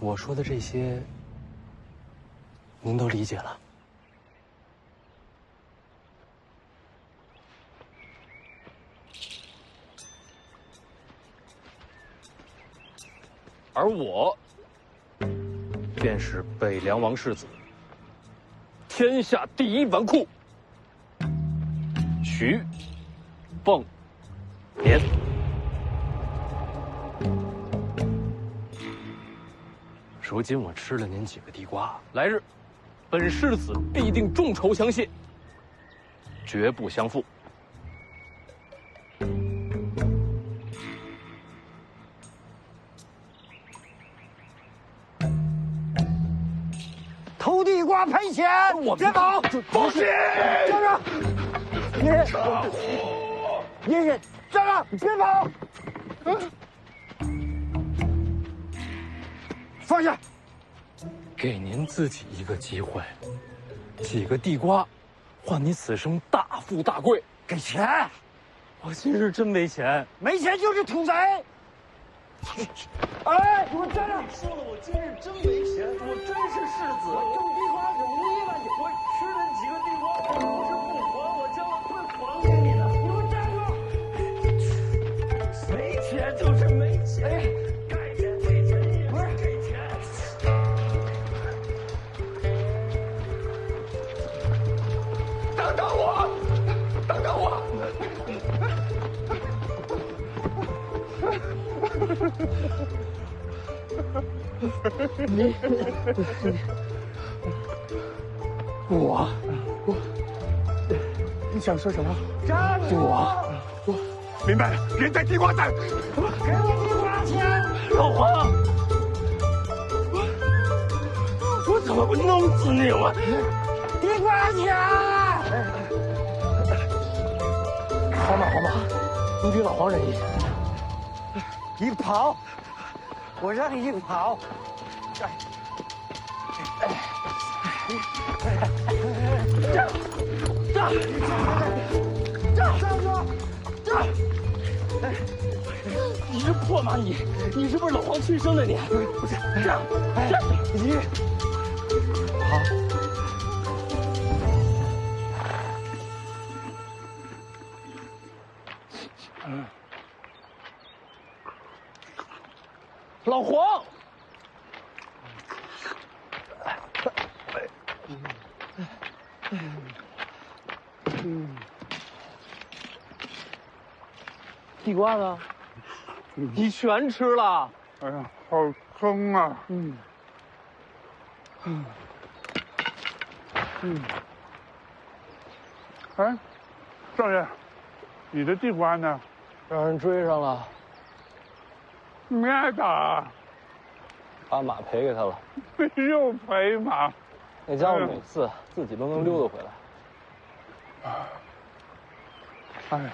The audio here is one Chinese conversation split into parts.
我说的这些，您都理解了。而我，便是北凉王世子，天下第一纨绔徐凤年。如今我吃了您几个地瓜，来日，本世子必定重酬相谢，绝不相负。偷地瓜赔钱，别跑！放心，站着！爷爷，站着！别跑！放下！给您自己一个机会，几个地瓜，换你此生大富大贵。给钱！我今日真没钱，没钱就是土贼！哎，给我站着！说了，我今日真没钱，我真是世子，种地瓜是无意了，我吃了几个地瓜，我不是不还，我将来会还给你的。给我站没钱就是没钱，该钱给钱也是给钱。等等我，等等我。你想说什么？站住！我明白了，人在地瓜站。给我地瓜钱！老黄，我怎么不弄死你？我地瓜钱！好马，你比老黄仁义。硬跑！我让你硬跑！站住！你这破蚂蚁，你是不是老黄亲生的？你不是这样，你好。老黄，地瓜呢？你全吃了？哎呀，好撑啊！哎，少爷，你的地瓜呢？让人追上了，没挨打，把马赔给他了。又赔马。那家伙每次自己都能溜达回来。哎呀，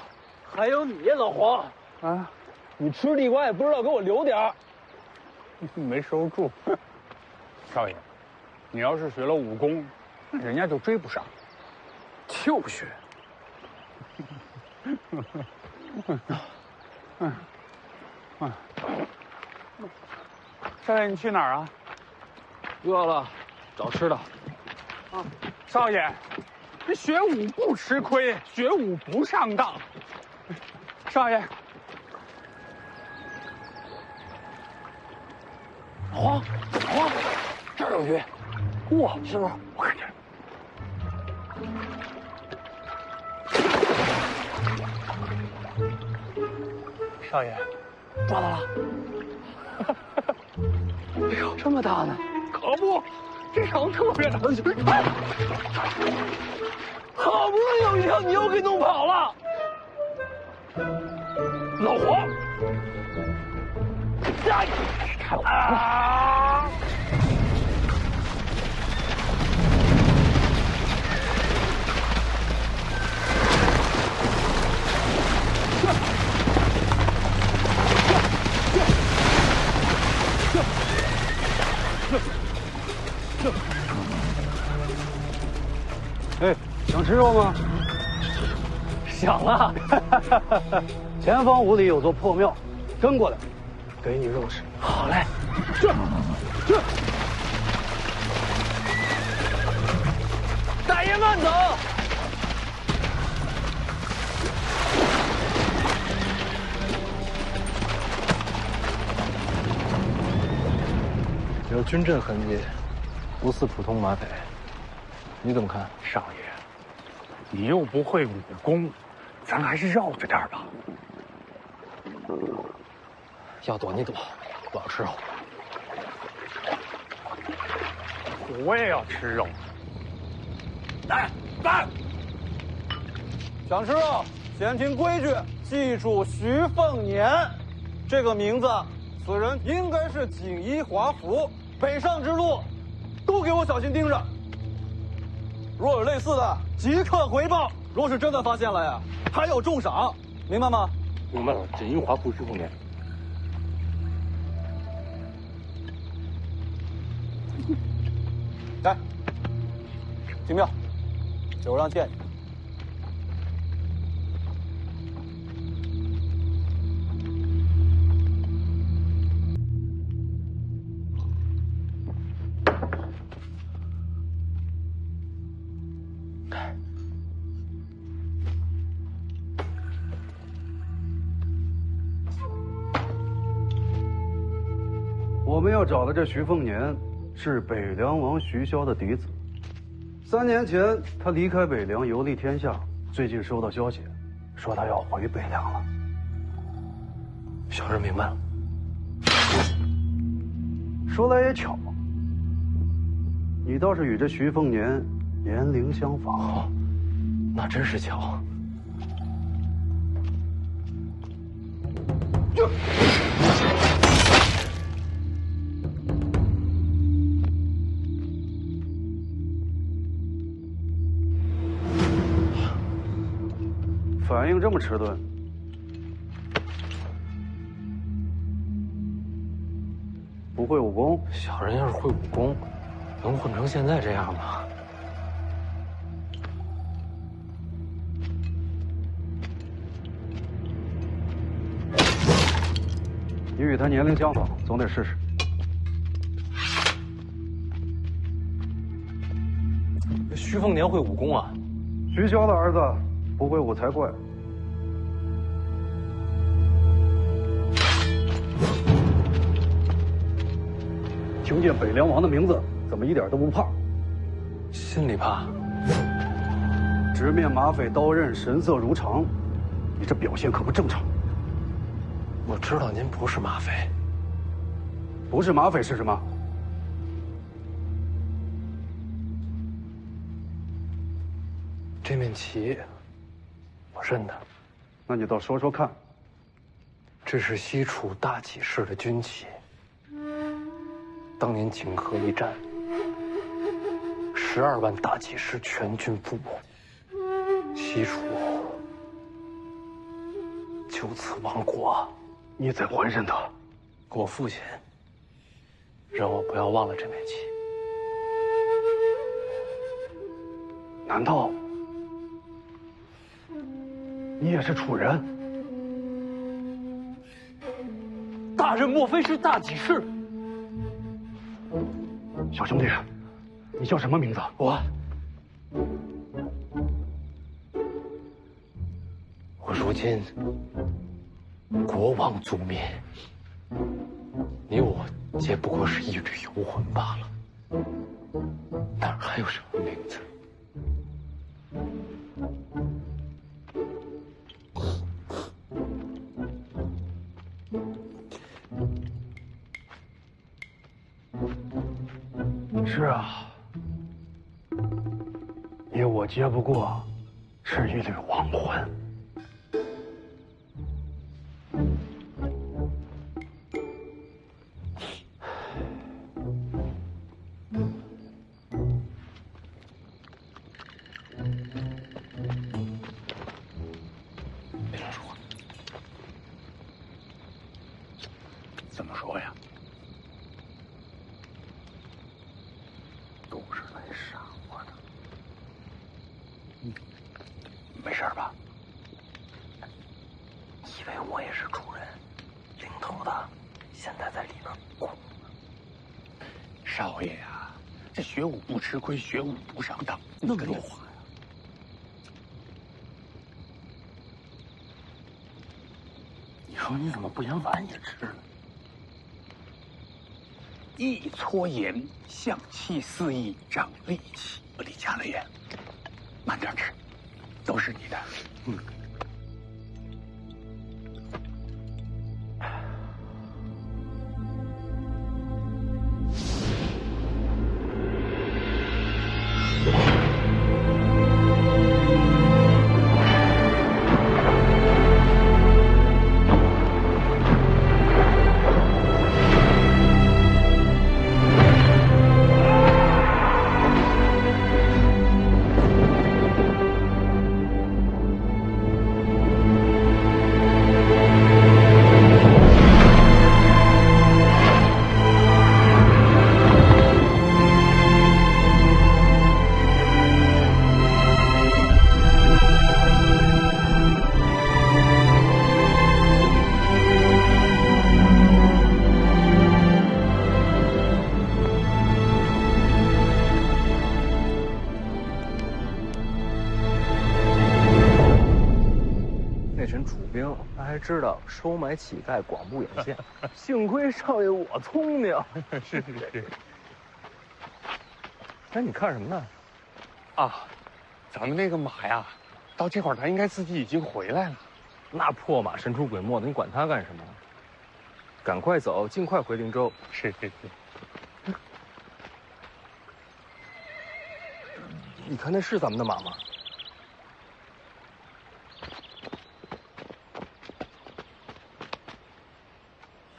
还有你呀，老黄，啊，你吃地瓜也不知道给我留点儿。没收住。少爷，你要是学了武功，那人家就追不上。就学。少爷，你去哪儿啊？饿了，找吃的。少爷，这学武不吃亏，学武不上当。少爷，黄，这儿有鱼，哇，是不是？我看见。少爷，抓到了！哎呦，这么大呢！可不，这场特别大的就是，好不容易有一条，你又给弄跑了。老黄，啊！哎，想吃肉吗？想啊！前方5里有座破庙，跟过来，给你肉吃。好嘞，这，大爷慢走。有军阵痕迹，不似普通马匪。你怎么看，少爷？你又不会武功，咱还是绕着点吧。要躲你躲，我要吃肉。我也要吃肉。来，想吃肉，先听规矩，记住徐凤年这个名字。此人应该是锦衣华服，北上之路，都给我小心盯着。若有类似的，即刻回报。若是真的发现了呀，还有重赏，明白吗？明白了，锦衣华服徐凤年。来，进庙，有让见你。我们要找的这徐凤年，是北凉王徐骁的嫡子。3年前，他离开北凉，游历天下。最近收到消息，说他要回北凉了。小人明白了。说来也巧，你倒是与这徐凤年年龄相仿。哦，那真是巧。反应这么迟钝，不会武功？小人要是会武功，能混成现在这样吗？你与他年龄相仿，总得试试。徐凤年会武功啊？徐骁的儿子不会武才怪。听见北凉王的名字，怎么一点都不怕？心里怕。直面马匪刀刃，神色如常，你这表现可不正常。我知道您不是马匪。不是马匪是什么？这面旗，我认得。那你倒说说看。这是西楚大起士的军旗。当年锦河一战，12万大起士全军覆没，西楚就此亡国。你在还认他？我父亲让我不要忘了这面旗。难道你也是楚人？大人莫非是大起士？小兄弟，你叫什么名字？我如今国王族灭，你我皆不过是一缕游魂罢了，哪还有什么名字？是啊，你我皆不过是一缕亡魂。别乱说话。怎么说呀？都是来杀我的。没事吧？以为我也是楚人，领头的少爷呀，这学武不吃亏，学武不上当，那么多话呀！以后你怎么不连碗也吃了？一撮盐，象气四溢，长力气。李家乐爷，慢点吃，都是你的。嗯。他还知道收买乞丐，广布眼线，幸亏少爷我聪明。是。哎，你看什么呢？啊，咱们那个马呀，到这会儿他应该自己已经回来了。那破马神出鬼没的，你管他干什么？赶快走，尽快回灵州。是。你看那是咱们的马吗？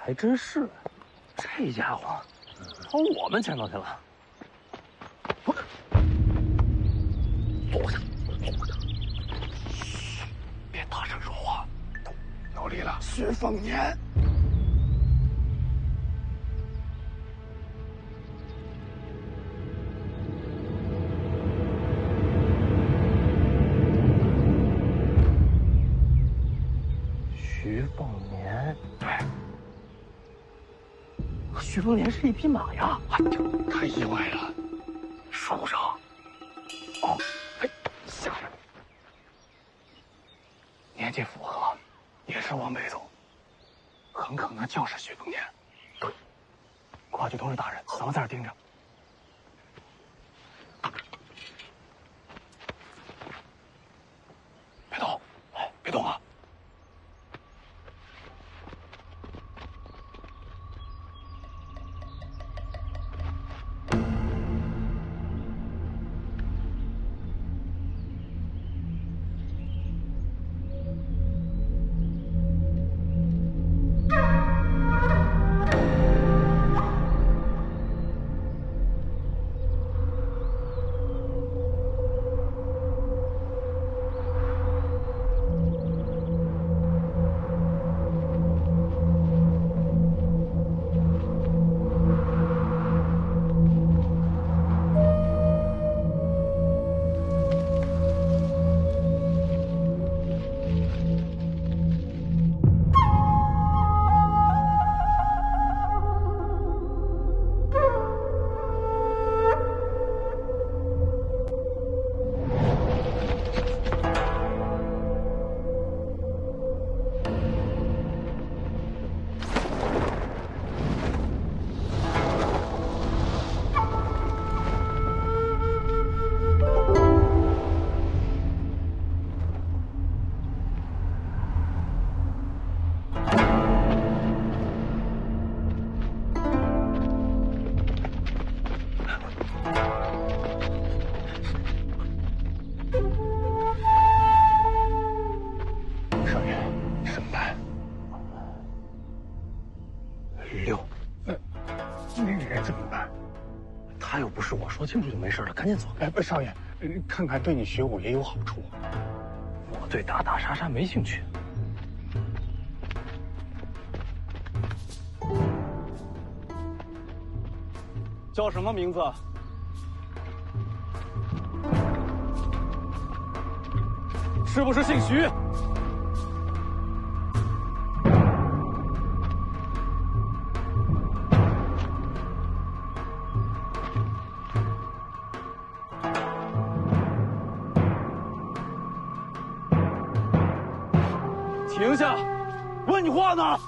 还真是，这家伙朝我们前头去了。坐下，嘘，别大声说话。有理了，薛凤年。徐凤年，对。徐凤年是一匹马呀！哎呦，太意外了，树上。哦，嘿，下来。年纪符合，也是往北走，很可能就是徐凤年。对，快去通知大人，咱们在这盯着。别动，别动啊！那个人怎么办？他又不是我，说清楚就没事了，赶紧走。哎，少爷，看看对你学武也有好处。我对打打杀杀没兴趣。叫什么名字？是不是姓徐？停下！问你话呢！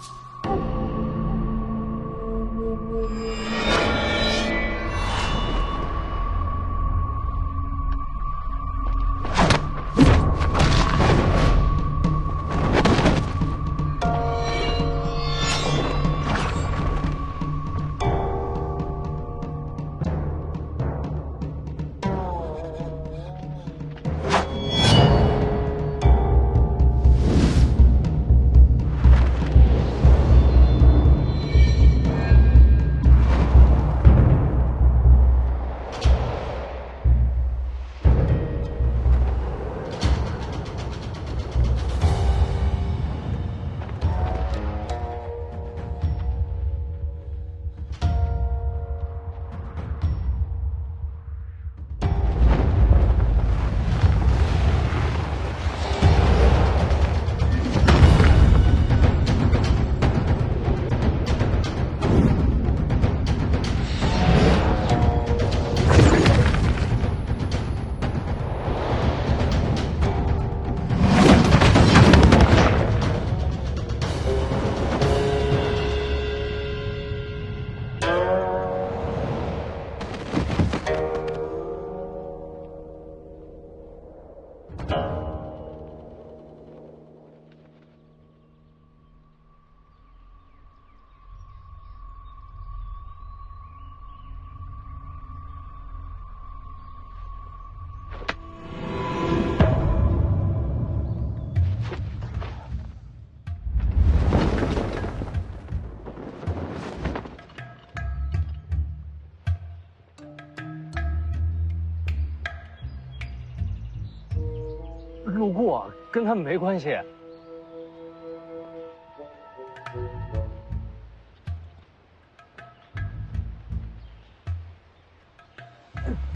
路过，跟他们没关系。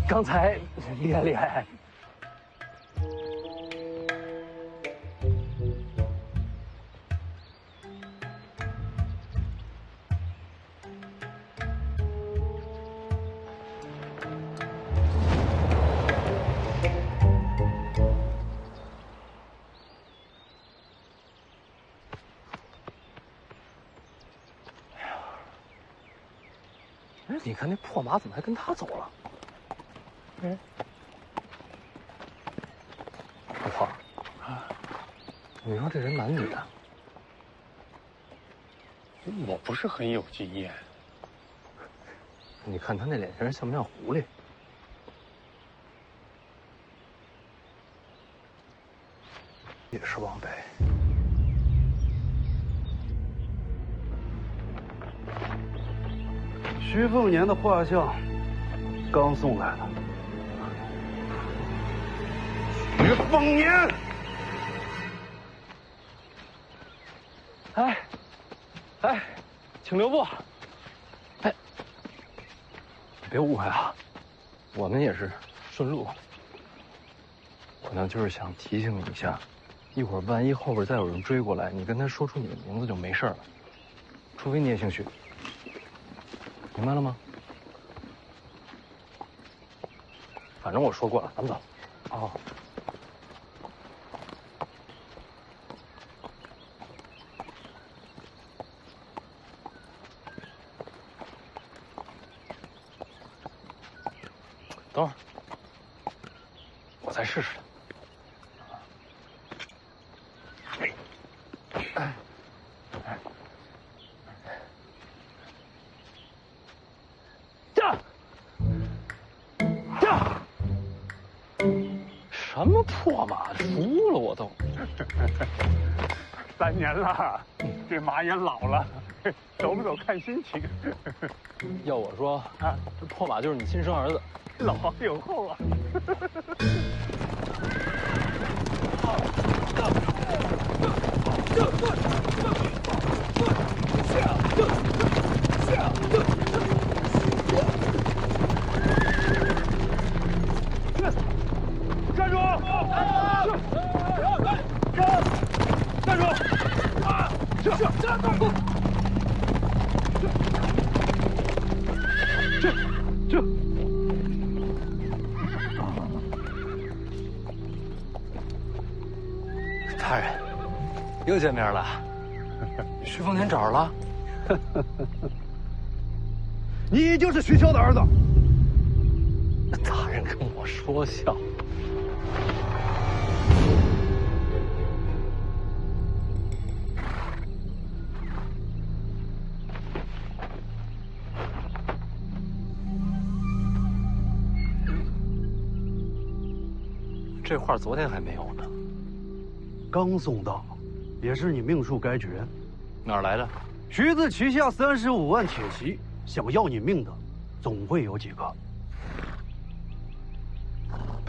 刚才厉害厉害。你看那破马怎么还跟他走了？嗯，老婆啊，你说这人男女的？我不是很有经验。你看他那脸型像不像狐狸？也是往北。徐凤年的画像刚送来的。徐凤年，哎，请留步。哎，别误会啊，我们也是顺路。我呢就是想提醒你一下，一会儿万一后边再有人追过来，你跟他说出你的名字就没事了，除非你也姓徐。明白了吗？反正我说过了，咱们走。哦。等会儿，我再试试。什么破马，输了我都。3年了，这马也老了，走不走看心情。要我说啊，这破马就是你亲生儿子，老有后啊。站住！站住！站住！这。大人，又见面了，徐凤年找着了。你就是徐骁的儿子。大人跟我说笑。这画昨天还没有呢，刚送到，也是你命数该绝。哪儿来的？徐子旗下35万铁骑，想要你命的，总会有几个。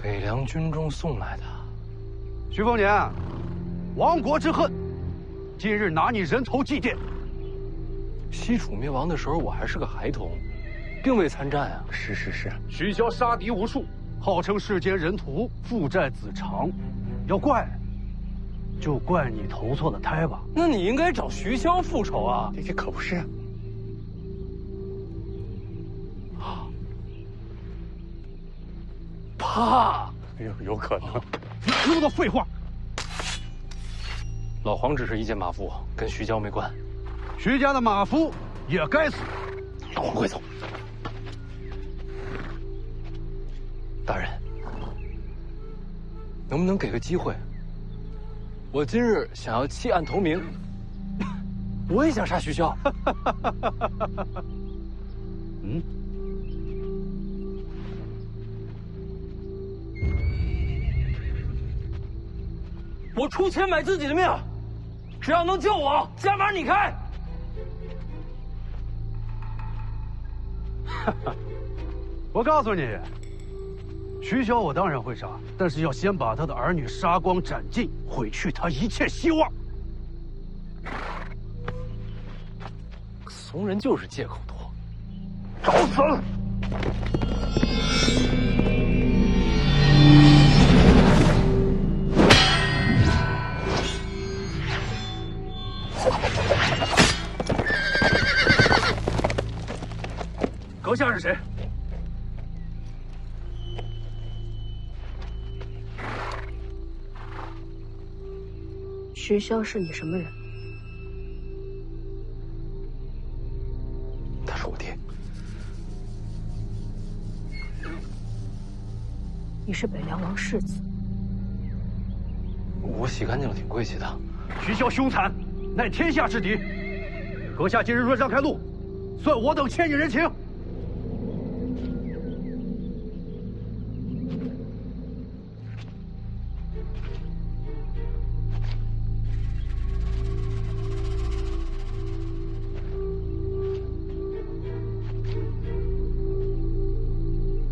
北凉军中送来的。徐凤年，亡国之恨，今日拿你人头祭奠。西楚灭亡的时候，我还是个孩童，并未参战啊。是。徐骁杀敌无数，号称世间人屠，父债子偿。要怪，就怪你投错了胎吧。那你应该找徐骁复仇啊！这可不是啊。怕？有可能。那么多废话！老黄只是一介马夫，跟徐骁没关。徐家的马夫也该死。老黄，快走！大人，能不能给个机会？我今日想要弃暗投明，我也想杀徐骁。嗯。我出钱买自己的命，只要能救我，加码你开。我告诉你，徐骁我当然会杀，但是要先把他的儿女杀光斩尽，毁去他一切希望。怂人就是借口多，找死！阁下是谁？徐骁是你什么人？他是我爹。你是北凉王世子。我洗干净了，挺贵气的。徐骁凶残，乃天下之敌。阁下今日若让开路，算我等欠你人情。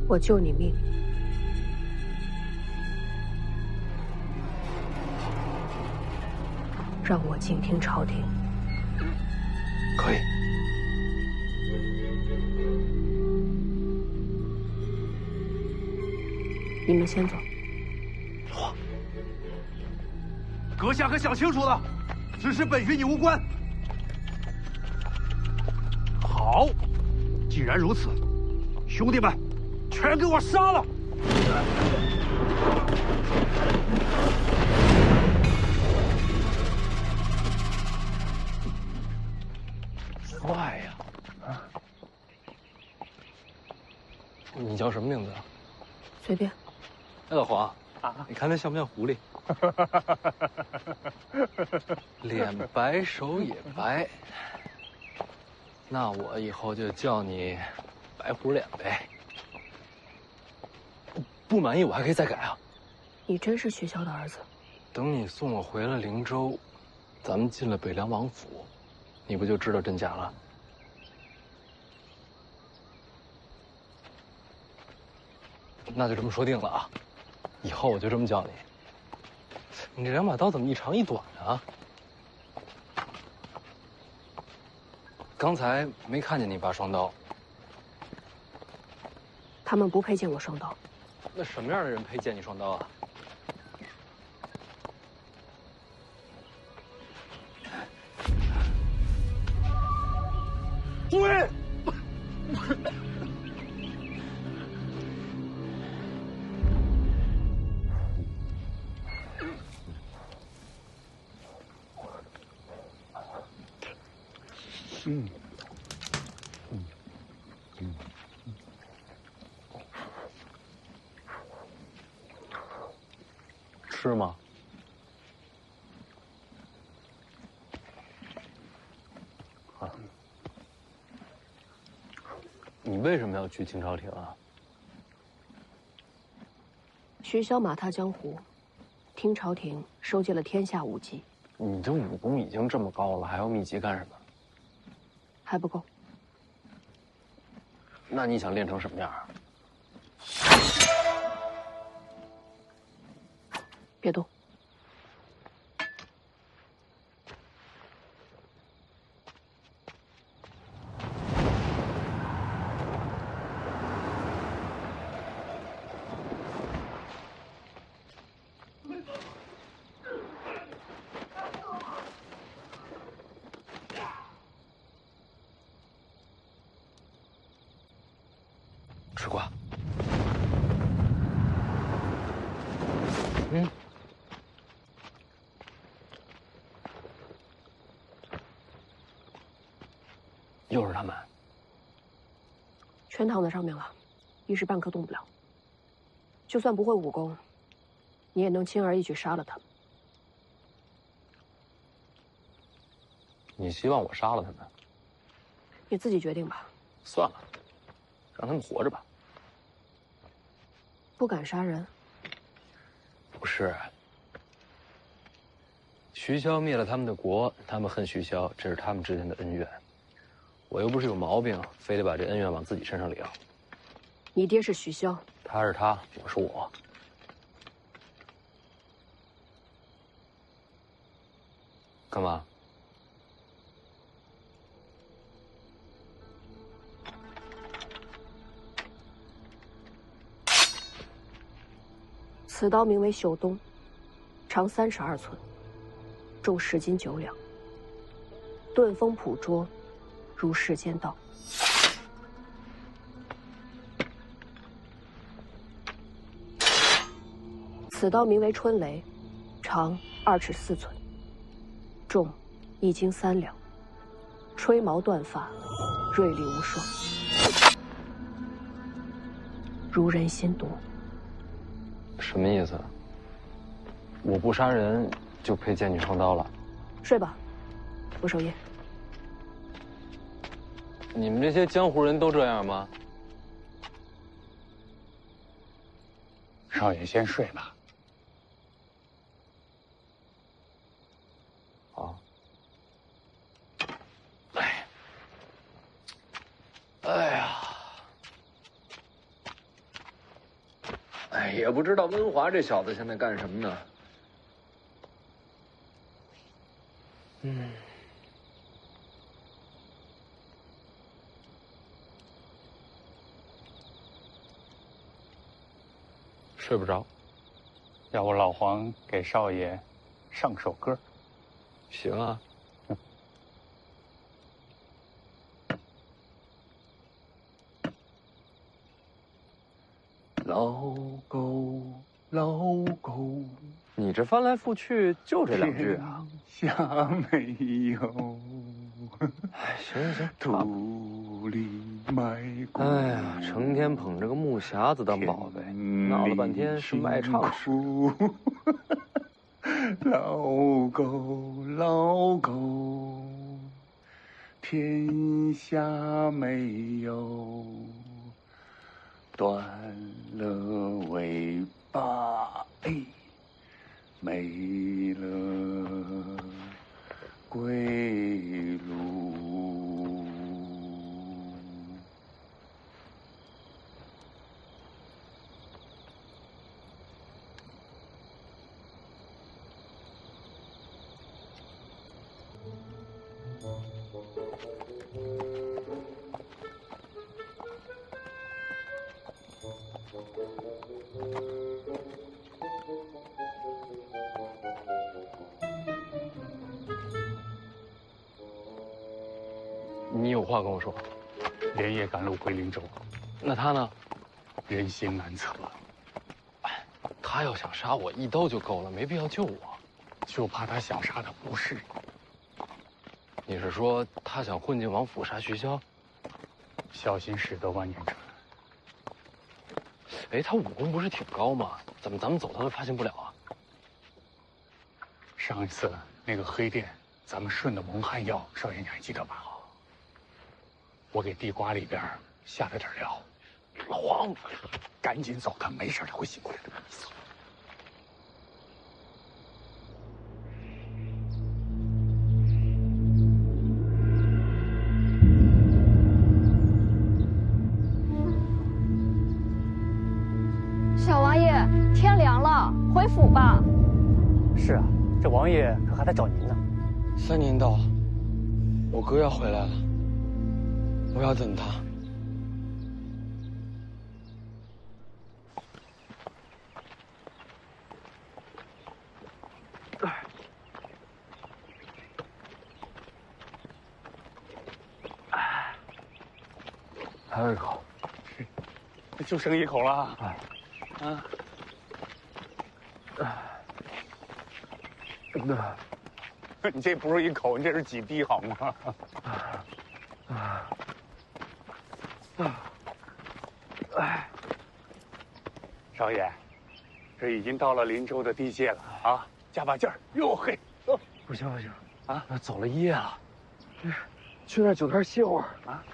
我救你命，让我静听朝廷。可以。你们先走。哇！阁下可想清楚了，此事本与你无关。好，既然如此，兄弟们，全给我杀了！帅呀！你叫什么名字啊？随便。哎，老黄啊，你看他像不像狐狸？脸白手也白，那我以后就叫你白虎脸呗。不满意我还可以再改啊。你真是徐骁的儿子？等你送我回了灵州，咱们进了北凉王府，你不就知道真假了？那就这么说定了啊，以后我就这么叫你。你这两把刀怎么一长一短啊？刚才没看见你拔双刀。他们不配见我双刀。那什么样的人配见你双刀啊？诸位，吃吗？啊，你为什么要去清朝廷啊？徐骁马踏江湖，听朝廷收借了天下武技。你这武功已经这么高了，还要秘籍干什么？还不够。那你想练成什么样啊？别动。吃瓜。又是他们，全躺在上面了，一时半刻动不了。就算不会武功，你也能轻而易举杀了他们。你希望我杀了他们？你自己决定吧。算了，让他们活着吧。不敢杀人？不是，徐骁灭了他们的国，他们恨徐骁，这是他们之间的恩怨。我又不是有毛病，非得把这恩怨往自己身上领。你爹是徐骁，他是他，我是我。干嘛？此刀名为秀东，长32寸，重10斤9两，钝锋朴拙，如世间道。此刀名为春雷，长2尺4寸，重1斤3两，吹毛断发，锐利无双，如人心毒。什么意思？我不杀人就配剑女双刀了？睡吧，我守夜。你们这些江湖人都这样吗？少爷先睡吧。啊。哎呀，哎，也不知道温华这小子现在干什么呢？睡不着。要不老黄给少爷上首歌？行啊。老狗，老狗，你这翻来覆去就这2句啊？天下没有哎，行行，土里埋骨。哎呀，成天捧着个木匣子当宝贝，闹了半天是卖唱诗。老狗，老狗，天下没有断了尾巴，哎，没了归路。你有话跟我说。连夜赶路回灵州，那他呢？人心难测，他要想杀我，一刀就够了，没必要救我。就怕他想杀的不是你。你是说他想混进王府杀徐骁？小心驶得万年船。哎，他武功不是挺高吗？怎么咱们走他都发现不了啊？上一次那个黑店，咱们顺的蒙汗药，少爷你还记得吧？我给地瓜里边下了点料。老黄，赶紧走，他没事，他会醒过来的。走。小王爷，天凉了，回府吧。是啊，这王爷可还在找您呢。3年到，我哥要回来了，我要等他。还有一口，就剩一口了。啊。你这不是一口，你这是几滴好吗？少爷，这已经到了林州的地界了啊，加把劲儿！哟嘿，不行不行啊，那走了1夜了，去那酒摊歇会儿啊。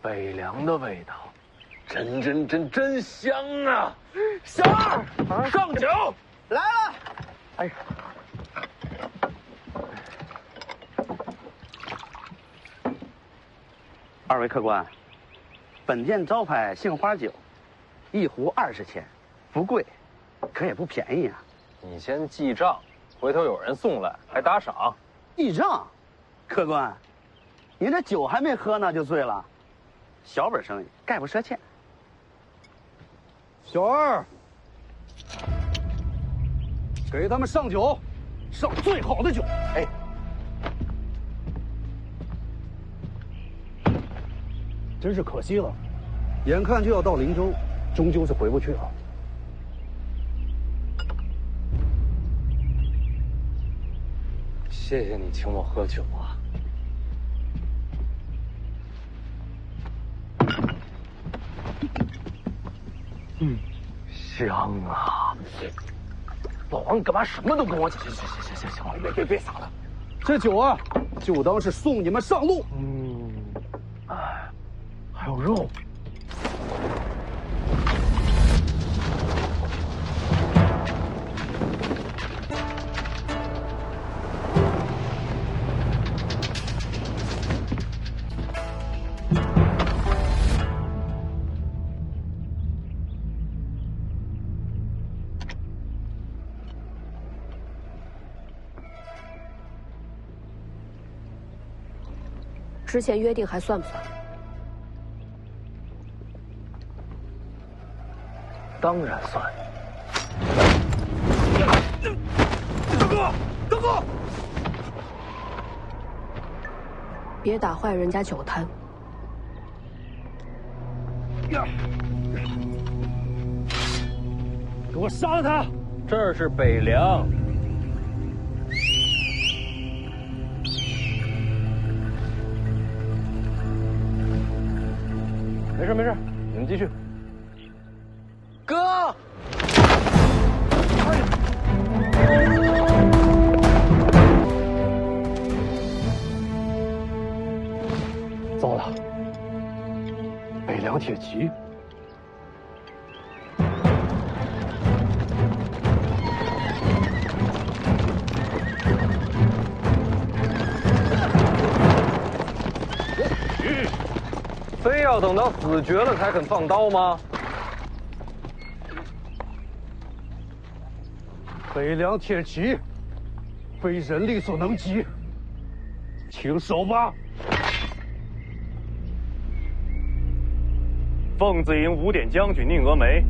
北凉的味道，真香啊！小二，上酒，来了。哎，二位客官，本店招牌杏花酒，1壶20钱，不贵，可也不便宜啊。你先记账，回头有人送来还打赏。记账，客官，您这酒还没喝呢就醉了，小本生意，概不赊欠。小二，给他们上酒，上最好的酒。哎，真是可惜了，眼看就要到林州，终究是回不去了。谢谢你请我喝酒啊。香啊！老黄，你干嘛什么都跟我讲？行了，别撒了。这酒啊，就当是送你们上路。还有肉。之前约定还算不算？当然算。大哥，别打坏人家酒摊。给我杀了他！这儿是北凉。没事，你们继续。哥，糟了，北凉铁骑。非要等到死绝了才肯放刀吗？北凉铁骑，非人力所能及，请手吧。凤子营5点将军宁峨眉，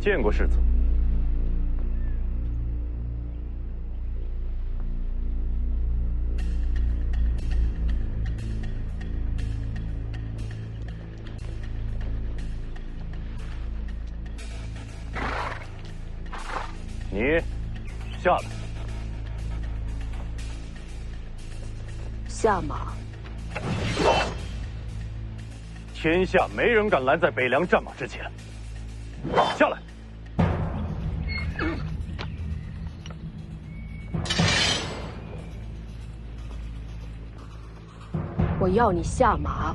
见过世子。你下来。下马。天下没人敢拦在北凉战马之前。下来。我要你下马。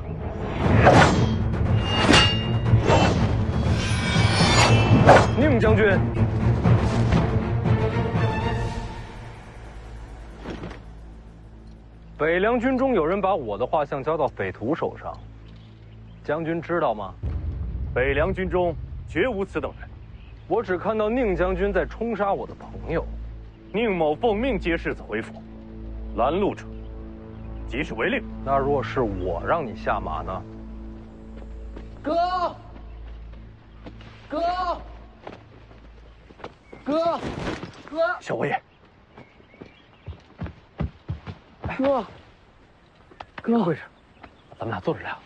宁将军，北凉军中有人把我的画像交到匪徒手上，将军知道吗？北凉军中绝无此等人。我只看到宁将军在冲杀我的朋友。宁某奉命接世子回府，拦路者即是违令。那若是我让你下马呢？哥，哥，哥，哥，小王爷，哥，怎么回事？咱们俩坐着聊。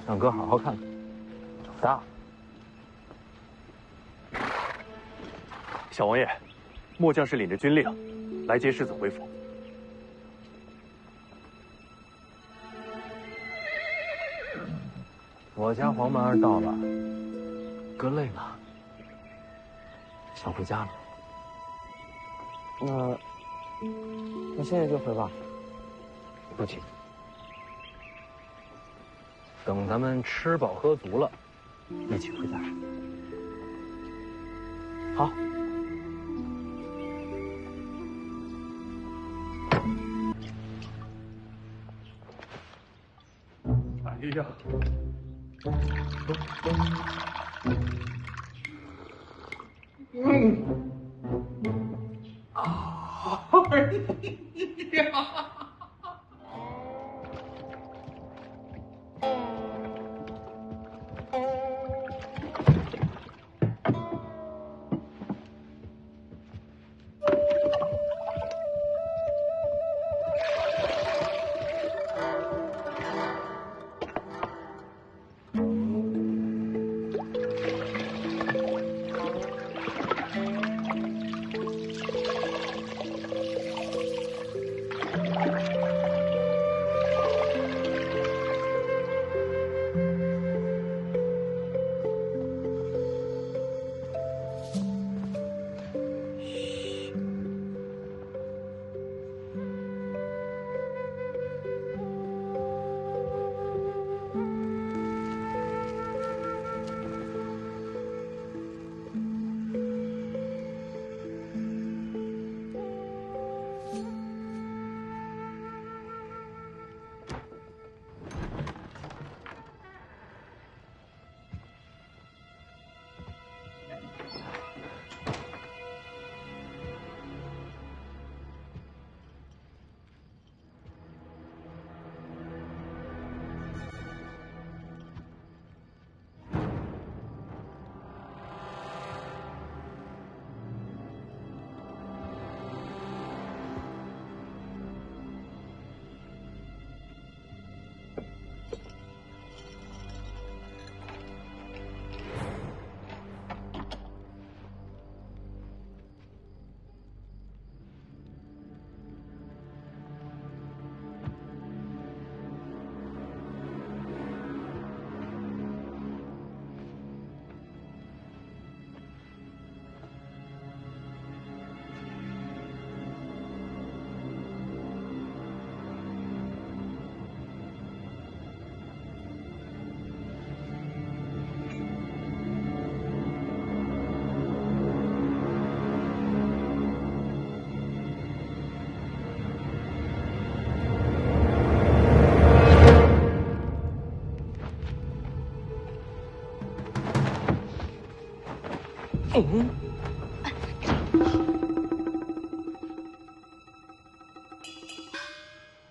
让哥好好看看，长大了。小王爷，末将是领着军令来接世子回府。我家黄蛮儿到了，哥累了，想回家了。那现在就回吧。不急，等咱们吃饱喝足了，一起回家。好。哎呀！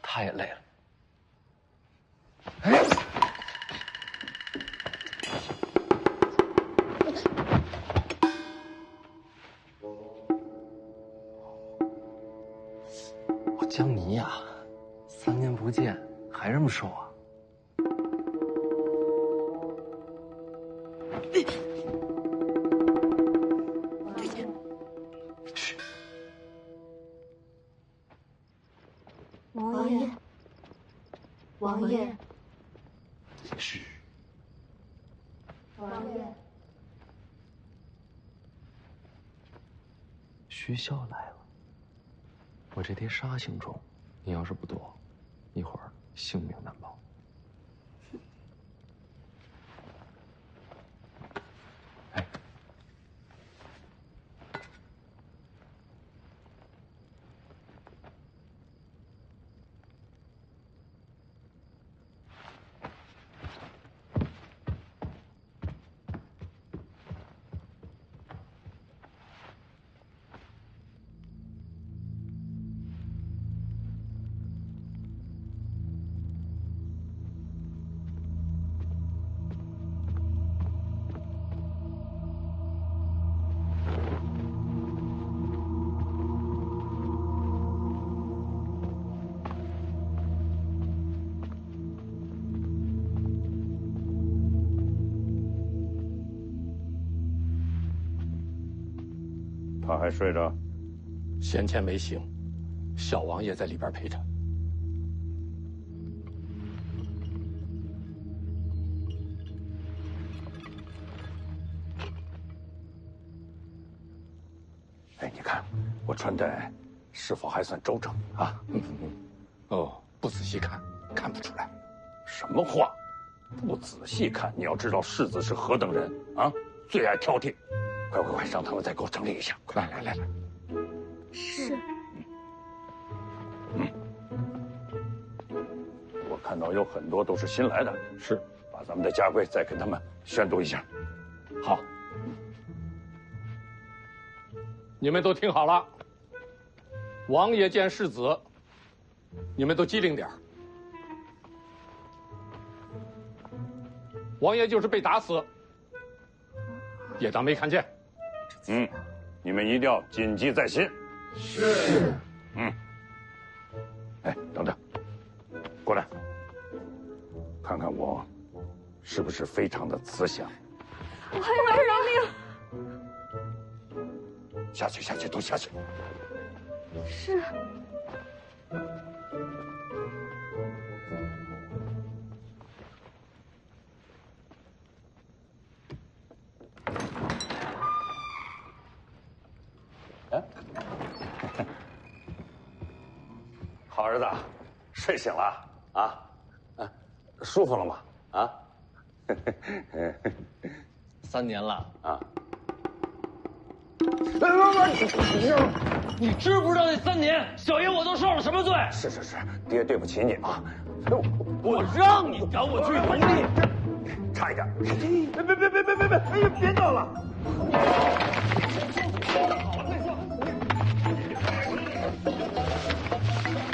他也累了。我江泥呀，3年不见还这么瘦啊？王爷。是。王爷。徐骁来了。我这爹杀性重，你要是不躲，一会儿性命难保。哎。 他还睡着？先前没醒，小王爷在里边陪着。哎，你看我穿戴是否还算周正啊？哦，不仔细看，看不出来。什么话？不仔细看，你要知道世子是何等人啊，最爱挑剔。快，上堂了，再给我整理一下。快来。是。我看到有很多都是新来的，是，把咱们的家规再跟他们宣读一下。好，你们都听好了。王爷见世子，你们都机灵点儿。王爷就是被打死，也当没看见。你们一定要谨记在心。是。哎，等等，过来，看看我是不是非常的慈祥。我还饶命。下去，都下去。是。好儿子，睡醒了啊？舒服了吗？啊？3年了啊！你知不知道这3年，小爷我都受了什么罪？是，爹对不起你啊！我让你找我去农历，差一点！别！哎呀，别闹了！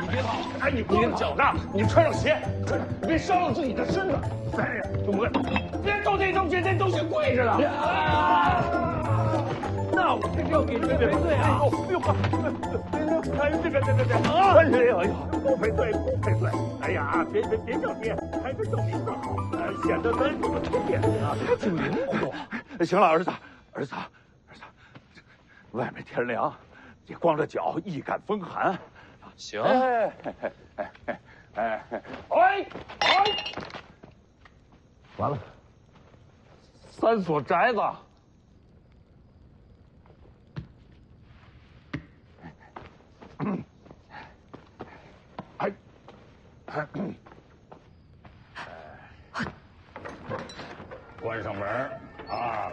你别跑！哎，你光脚呢，你穿上鞋，别伤了自己的身子。哎呀，别动这东西，这东西贵着呢。那我这要给你赔罪啊！哎呦，别啊！哎呀，不赔罪！哎呀，别叫爹，还是叫名字好，显得咱有个区别啊。姓林不？行了，儿子，外面天凉，你光着脚易感风寒。行。哎，完了，3所宅子。关上门啊！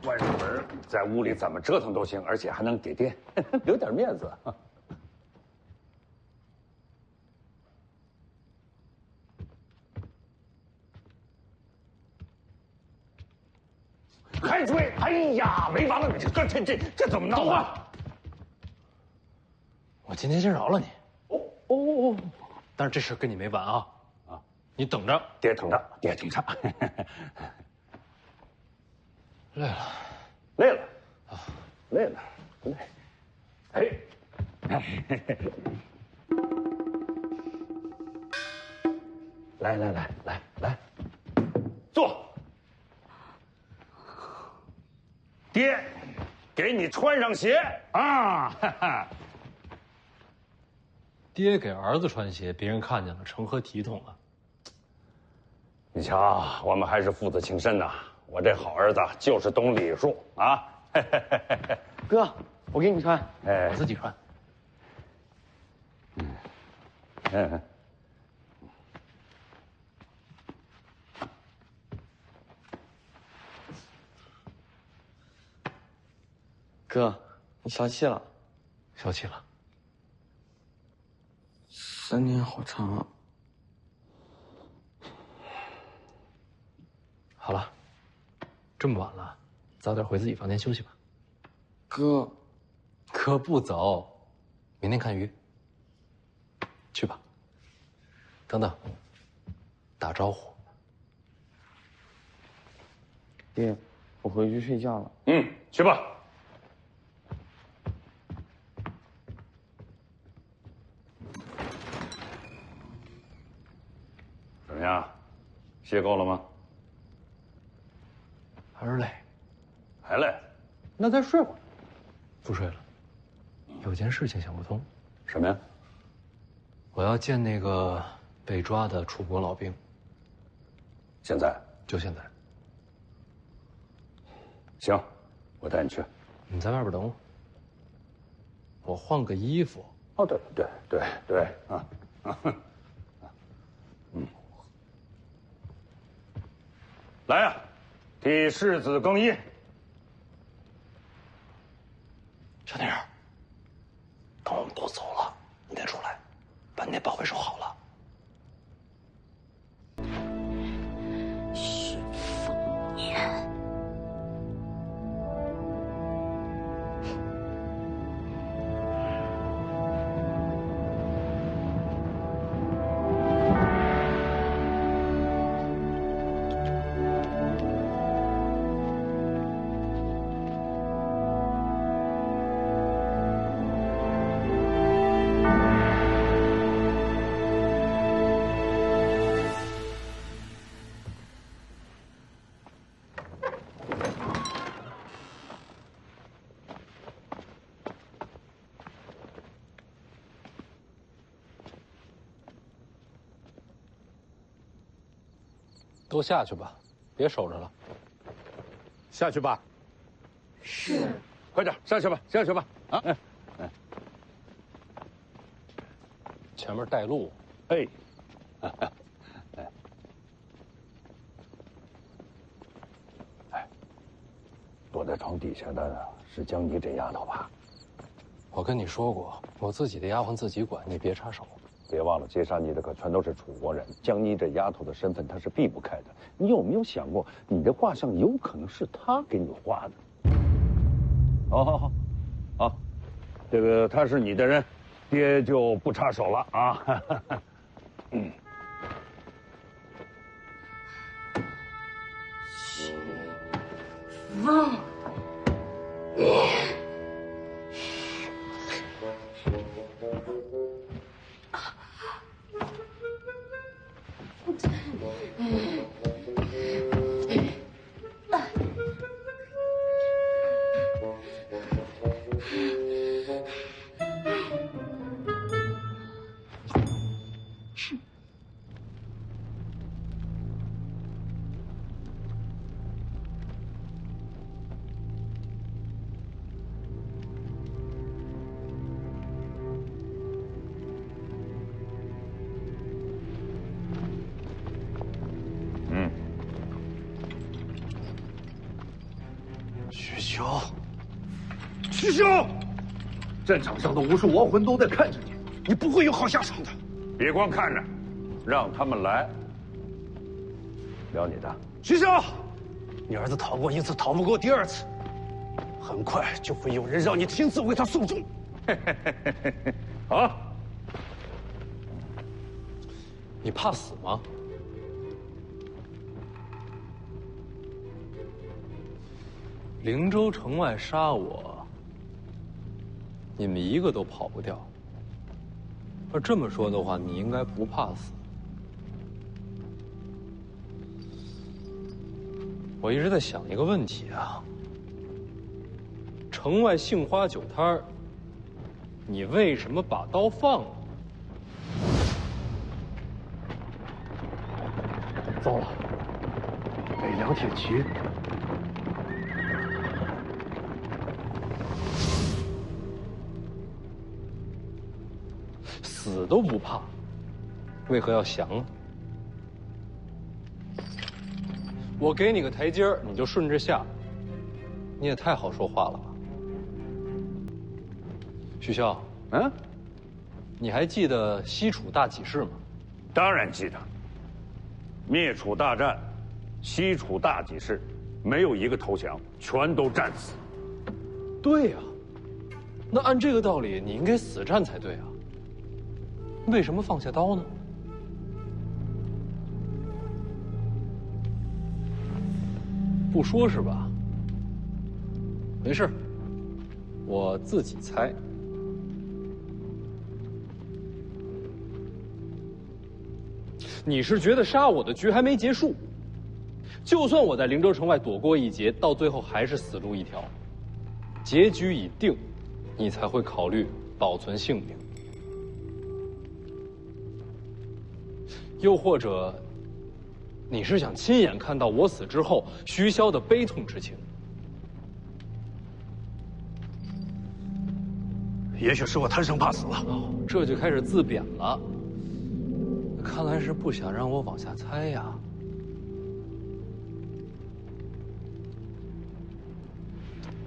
关上门，在屋里怎么折腾都行，而且还能给爹留点面子。还追！哎呀，没完了！这怎么闹啊？我今天先饶了你。哦，但是这事跟你没完啊！你等着，爹等着。累了，不累。哎，来，坐。爹，给你穿上鞋啊！爹给儿子穿鞋，别人看见了，成何体统啊？你瞧，我们还是父子情深呐。我这好儿子就是懂礼数啊。哥，我给你穿，哎，我自己穿。嗯。哥，你消气了？消气了。3年好长啊。好了，这么晚了，早点回自己房间休息吧。哥，哥不走，明天看鱼。去吧。等等，打招呼。爹，我回去睡觉了。嗯，去吧。怎么样，歇够了吗？还是累。还累？那再睡会儿。不睡了，有件事情想不通。什么呀？我要见那个被抓的楚国老兵。现在？就现在。行，我带你去。你在外边等我。我换个衣服。哦，对啊。嗯。来呀，替世子更衣。小宁儿，等我们都走了，你再出来，把你那宝贝收好了。许凤年，都下去吧，别守着了。下去吧。是。快点下去吧，下去吧。啊，前面带路。哎。哎，躲在床底下的是江妮这丫头吧？我跟你说过，我自己的丫鬟自己管，你别插手。别忘了，接杀你的可全都是楚国人。江妮这丫头的身份，她是避不开的。你有没有想过，你的画像有可能是她给你画的？好，这个他是你的人，爹就不插手了啊。嗯。许凤年。徐骁，战场上的无数亡魂都在看着你，你不会有好下场的。别光看着，让他们来。聊你的。徐骁，你儿子逃过一次，逃不过第二次，很快就会有人让你亲自为他送终。好。你怕死吗？灵州城外杀我，你们一个都跑不掉。要这么说的话，你应该不怕死。我一直在想一个问题啊，城外杏花酒摊儿，你为什么把刀放了？糟了！铁骑。死都不怕，为何要降呢？我给你个台阶儿，你就顺着下。你也太好说话了吧？徐骁，你还记得西楚大起事吗？当然记得。灭楚大战，西楚大起事，没有一个投降，全都战死。对呀，那按这个道理，你应该死战才对啊。为什么放下刀呢？不说是吧？没事，我自己猜。你是觉得杀我的局还没结束？就算我在灵州城外躲过一劫，到最后还是死路一条，结局已定，你才会考虑保存性命。又或者，你是想亲眼看到我死之后徐骁的悲痛之情？也许是我贪生怕死了。哦，这就开始自贬了。看来是不想让我往下猜呀。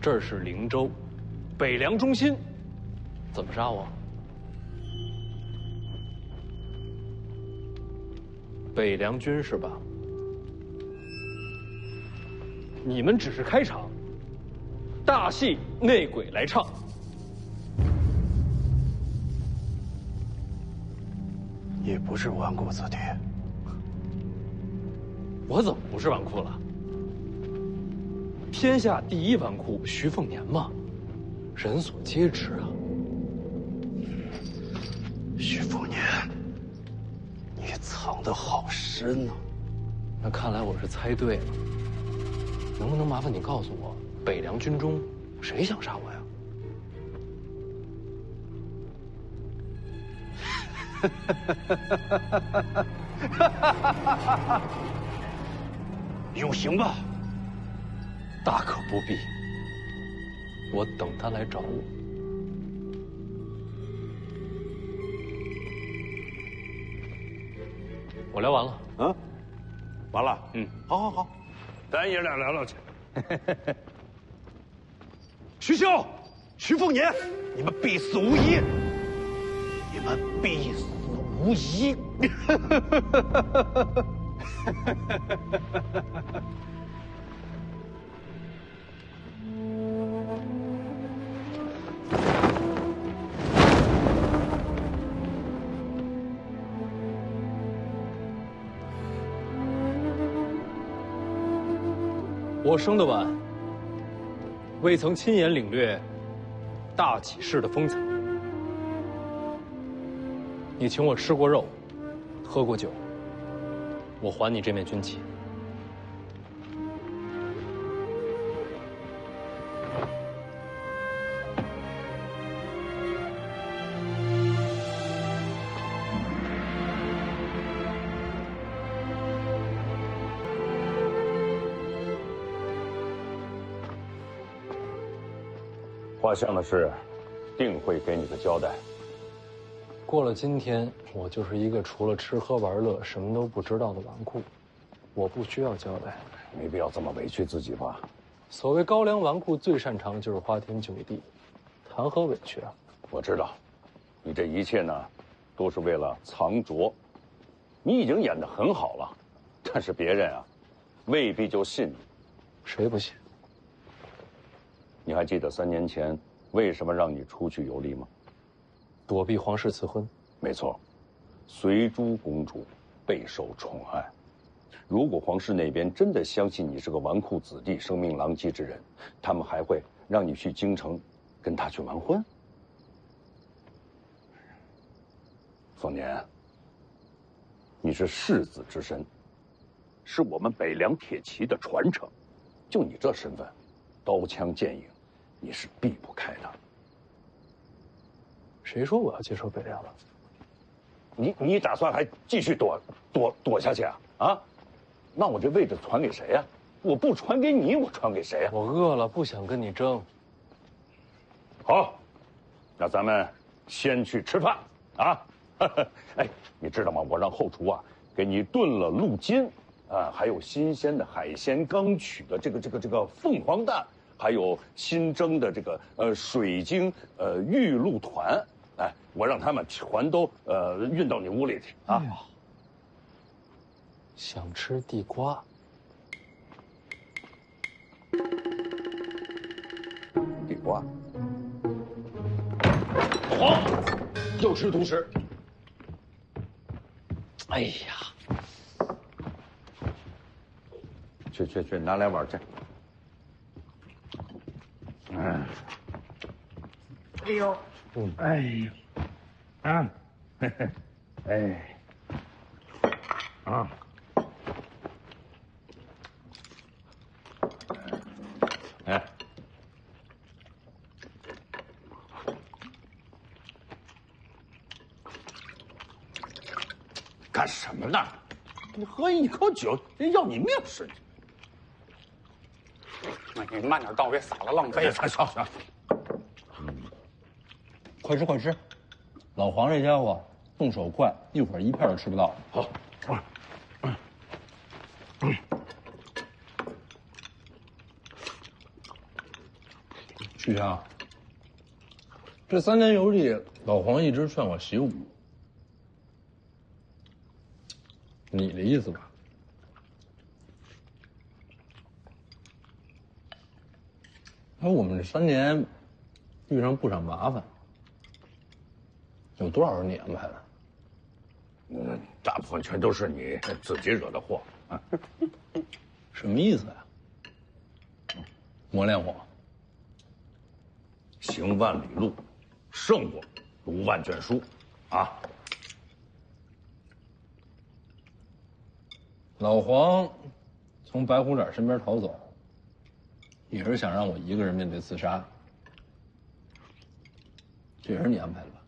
这儿是灵州，北凉中心，怎么杀我？北凉军是吧？你们只是开场，大戏内鬼来唱。你不是纨绔子弟，我怎么不是纨绔了？天下第一纨绔徐凤年嘛，人所皆知啊。徐凤年，你藏得好深啊！那看来我是猜对了。能不能麻烦你告诉我，北凉军中谁想杀我呀？有刑吧？大可不必，我等他来找我。我聊完了。嗯，完了。好好好，咱爷俩聊聊去。徐骁、徐凤年，你们必死无疑！你们必死无疑！我生得晚，未曾亲眼领略大起事的风采。你请我吃过肉，喝过酒，我还你这面军旗。画像的事，定会给你个交代。过了今天，我就是一个除了吃喝玩乐什么都不知道的纨绔，我不需要交代。没必要这么委屈自己吧？所谓高粱纨绔，最擅长的就是花天酒地，谈何委屈啊？我知道，你这一切呢，都是为了藏拙。你已经演得很好了，但是别人啊，未必就信你。谁不信？你还记得3年前为什么让你出去游历吗？躲避皇室赐婚。没错，随珠公主备受宠爱。如果皇室那边真的相信你是个纨绔子弟、声名狼藉之人，他们还会让你去京城跟他去完婚？凤年，你是世子之身，是我们北凉铁骑的传承。就你这身份，刀枪剑影，你是避不开的。谁说我要接受北凉了？你打算还继续躲下去啊？啊？那我这位置传给谁呀？我不传给你，我传给谁啊？我饿了，不想跟你争。好，那咱们先去吃饭啊！哎，你知道吗？我让后厨啊给你炖了鹿筋，啊，还有新鲜的海鲜刚取的这个凤凰蛋，还有新蒸的这个水晶玉露团，哎，我让他们全都运到你屋里去啊！想吃地瓜。地瓜。黄，又吃独食。哎呀，去，拿来碗去。哎呦，哎呦，啊，嘿嘿，哎，啊，哎。干什么呢？你喝一口酒，人要你命似的。你慢点倒，别洒了，浪费。行，快吃快吃，老黄这家伙动手快，一会儿一片都吃不到。好，徐强，这3年游历，老黄一直劝我习武。你的意思吧？我们这3年遇上不少麻烦，有多少是你安排的？大部分全都是你自己惹的祸啊！什么意思呀？磨练我。行万里路，胜过读万卷书，啊！老黄从白虎脸身边逃走，也是想让我一个人面对刺杀。这也是你安排的吧？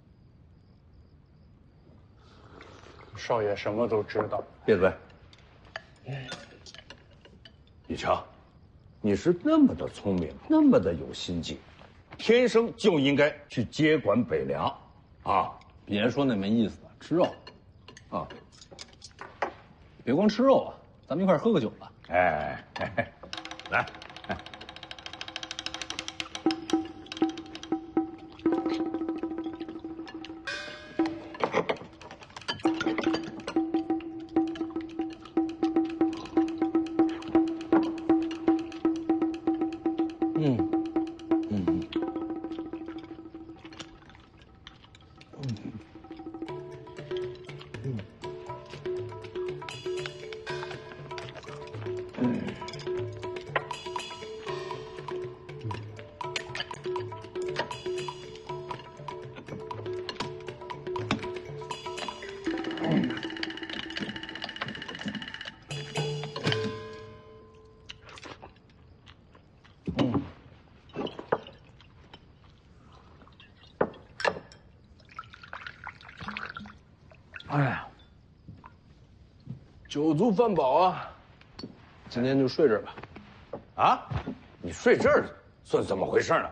少爷什么都知道。闭嘴！李强，你是那么的聪明，那么的有心计，天生就应该去接管北凉，啊！别说那没意思的，吃肉，啊！别光吃肉啊，咱们一块喝个酒吧。哎，来，哎呀，酒足饭饱啊，今天就睡这儿吧。啊，你睡这儿算怎么回事呢？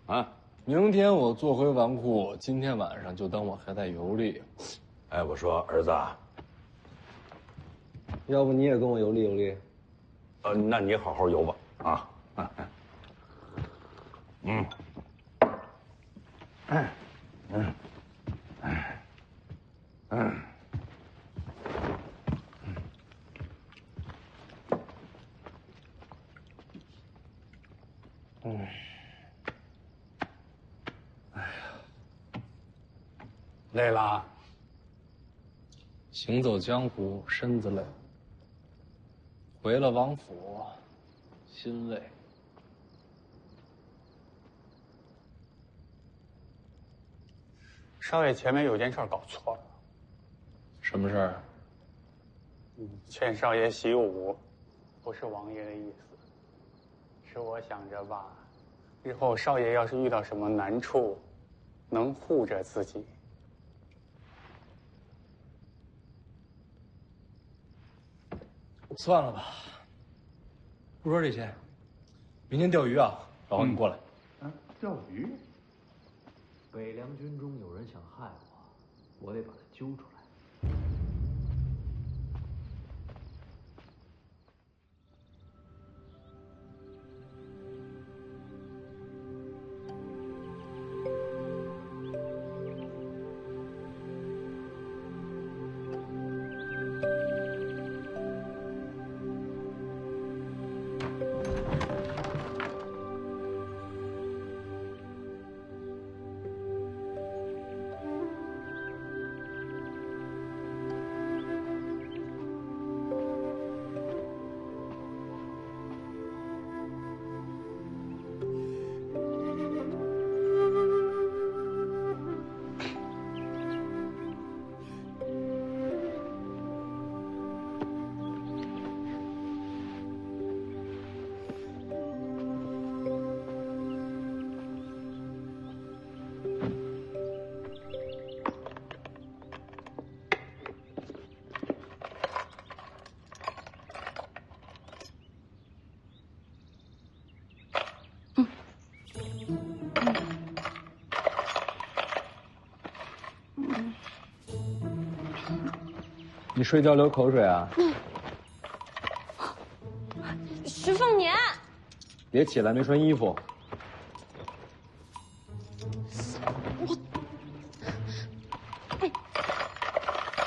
啊，明天我坐回王库，今天晚上就当我还在游历。哎，我说儿子，要不你也跟我游历游历？那你好好游吧，啊，累了，行走江湖身子累，回了王府心累。少爷前面有件事搞错了。什么事儿？劝少爷习武，不是王爷的意思，是我想着吧，日后少爷要是遇到什么难处，能护着自己。算了吧，不说这些，明天钓鱼啊，老王你过来。钓鱼？北凉军中有人想害我，我得把他揪出来。你睡觉流口水啊？徐凤年，别起来，没穿衣服。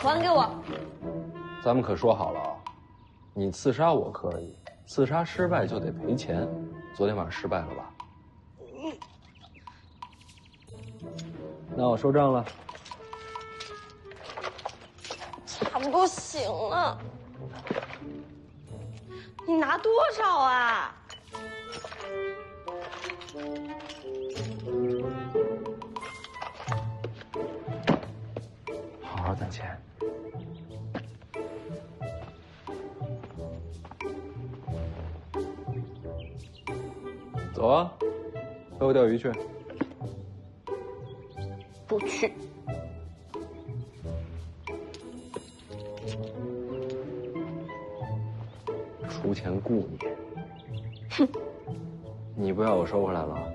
还给我！咱们可说好了啊，你刺杀我可以，刺杀失败就得赔钱。昨天晚上失败了吧？那我收账了。差不多行了。你拿多少啊？好好攒钱。走啊，陪我钓鱼去。不去。出钱雇你。哼，你不要我收回来了。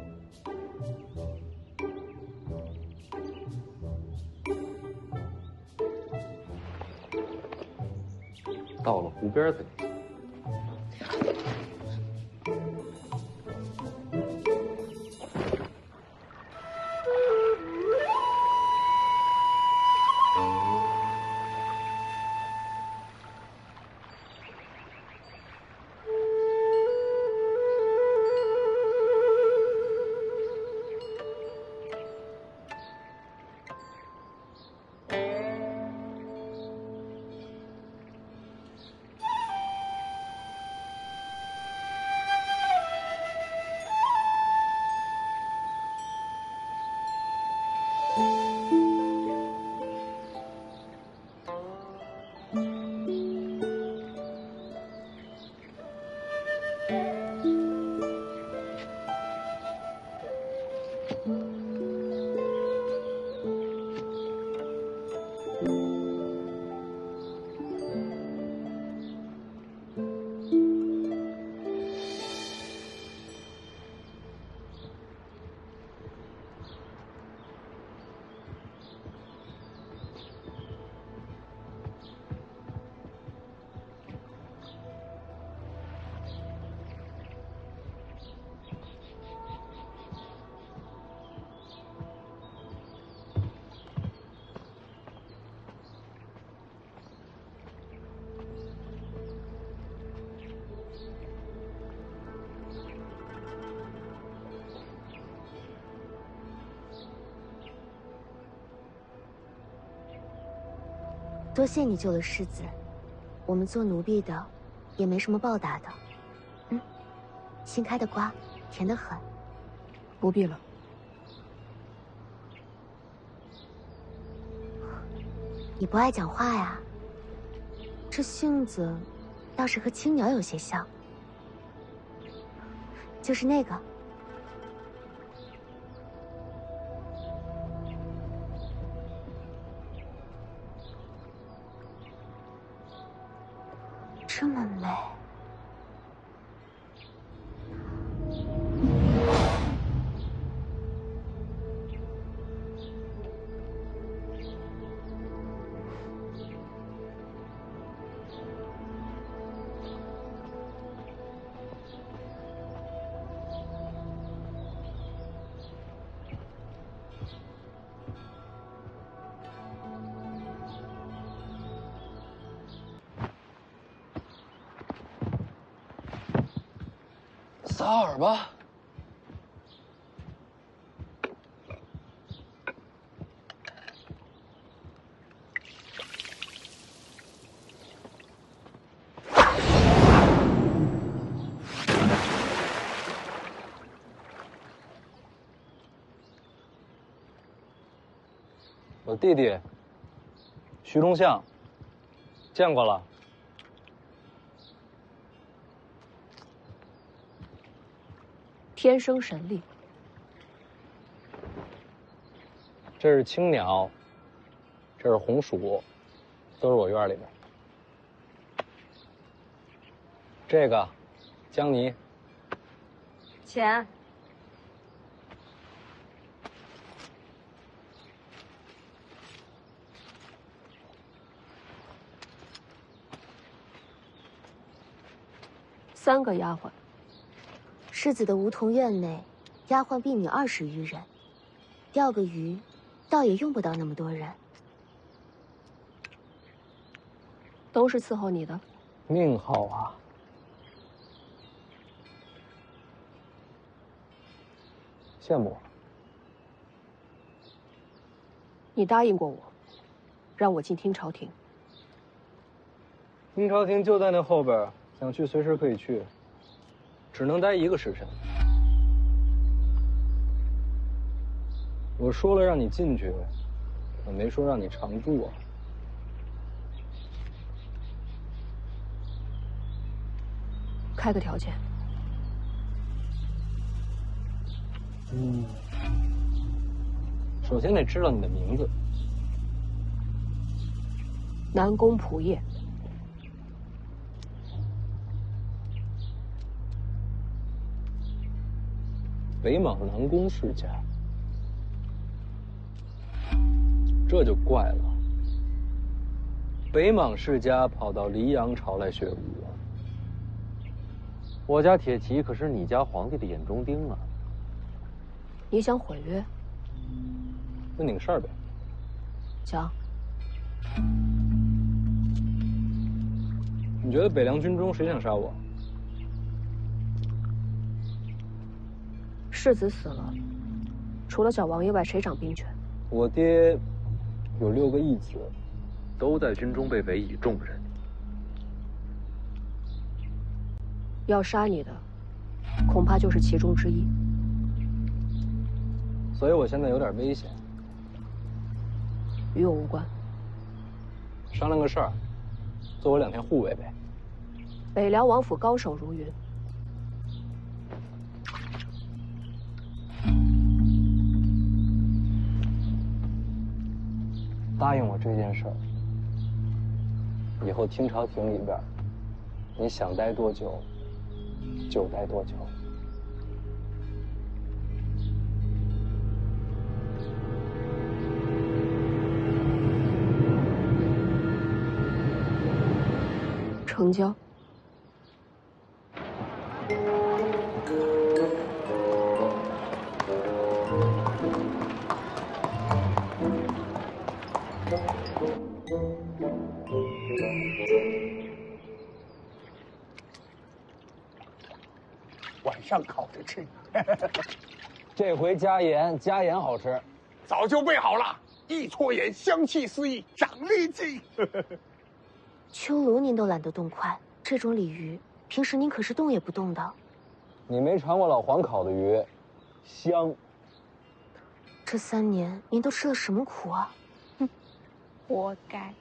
到了湖边的你。多谢你救了世子，我们做奴婢的，也没什么报答的。新开的瓜，甜得很。不必了。你不爱讲话呀？这性子，倒是和青鸟有些像。就是那个。这么美，打饵吧。我弟弟徐忠相，见过了。天生神力。这是青鸟，这是红薯，都是我院里边。这个江泥，钱。3个丫鬟。世子的梧桐院内，丫鬟婢女20余人，钓个鱼，倒也用不到那么多人。都是伺候你的。命好啊！羡慕我。你答应过我，让我进听朝廷。听朝廷就在那后边。想去随时可以去，只能待1个时辰。我说了让你进去，我没说让你常住啊。开个条件。首先得知道你的名字。南宫仆夜。北莽南宫世家，这就怪了。北莽世家跑到黎阳朝来学武，我家铁骑可是你家皇帝的眼中钉啊！你想毁约？问你个事儿呗。讲。你觉得北凉军中谁想杀我？世子死了，除了小王爷外，谁掌兵权？我爹有6个义子，都在军中被委以重任。要杀你的，恐怕就是其中之一。所以我现在有点危险。与我无关。商量个事儿，做我2天护卫呗。北凉王府高手如云。答应我这件事儿，以后听朝廷里边，你想待多久，就待多久。成交。晚上烤着吃。这回加盐，加盐好吃。早就备好了，一撮盐，香气四溢，长力气。秋炉您都懒得动筷，这种鲤鱼，平时您可是动也不动的。你没尝过老黄烤的鱼，香。这3年您都吃了什么苦啊？哼，活该。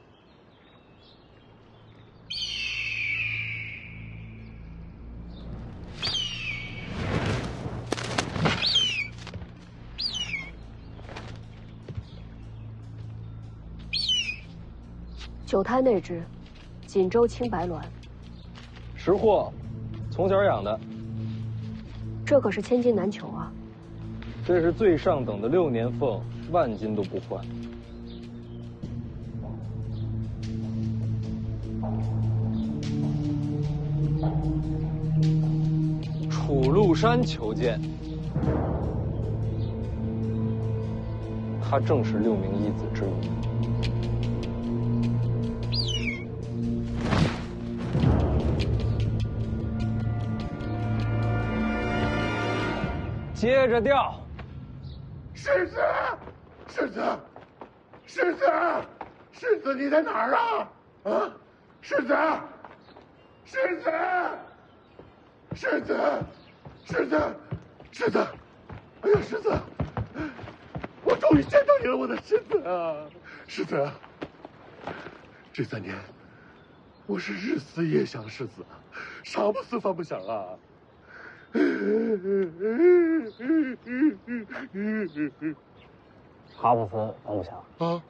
酒滩那只，锦州青白鸾，识货，从小养的。这可是千金难求啊！这是最上等的6年凤，万金都不换。楚禄山求见，他正是6名义子之一。接着钓。世子，世子，世子，世子，你在哪儿啊？啊，世子，世子，世子，世子，世子，哎呀，世子，我终于见到你了，我的世子啊，世子，这3年，我是日思夜想世子，茶不思饭不想啊。茶不思饭不想啊。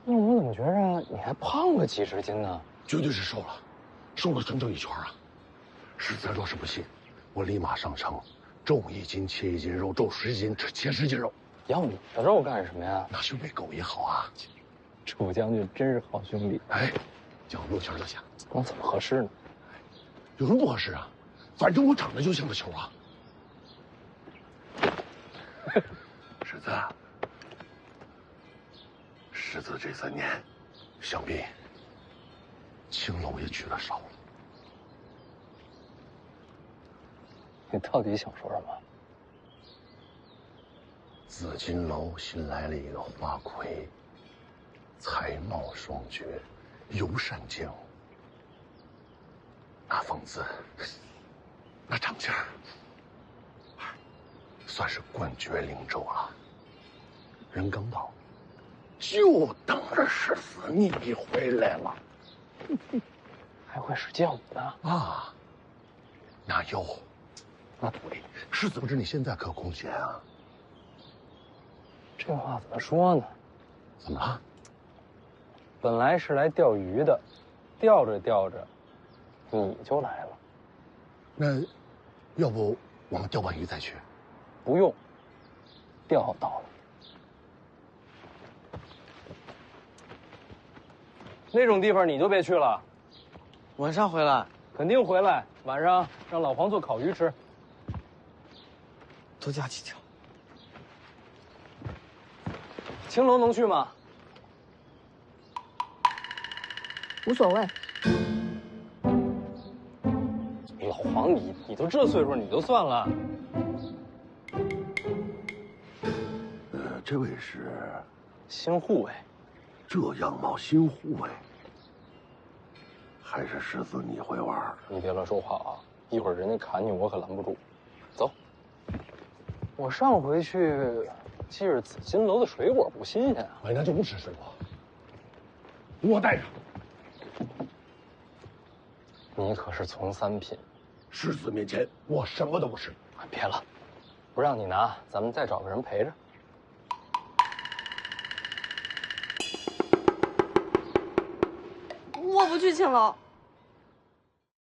那我怎么觉着你还胖了几十斤呢？绝对是瘦了，瘦了整整1圈啊！世子若是不信，我立马上称，皱1斤切1斤肉，皱10斤切10斤肉。要你的肉干什么呀？那兄妹狗也好啊。楚将军真是好兄弟。哎，叫我6圈就行。那怎么合适呢？有什么不合适啊？反正我长得就像个球啊。世子，世子这3年，想必青楼也娶了少了。你到底想说什么？紫金楼新来了一个花魁，才貌双绝，尤善见物。那风姿，那长相，算是冠绝灵州了。人刚到，就等着世子你回来了。还会使剑舞呢？啊，那有，那对，世子不知你现在可空闲啊？这话怎么说呢？怎么了？本来是来钓鱼的，钓着钓着，你就来了。那，要不我们钓完鱼再去？不用，钓到了。那种地方你就别去了。晚上回来，肯定回来。晚上让老黄做烤鱼吃。多加几条。青楼能去吗？无所谓。老黄，你都这岁数，你就算了。这位是新护卫。这样貌新护卫，还是世子你会玩？你别乱说话啊！一会儿人家砍你，我可拦不住。走。我上回去，记着紫金楼的水果不新鲜啊。哎，那就不吃水果。我带着。你可是从3品，世子面前我什么都不是。别了，不让你拿，咱们再找个人陪着。我不去青楼。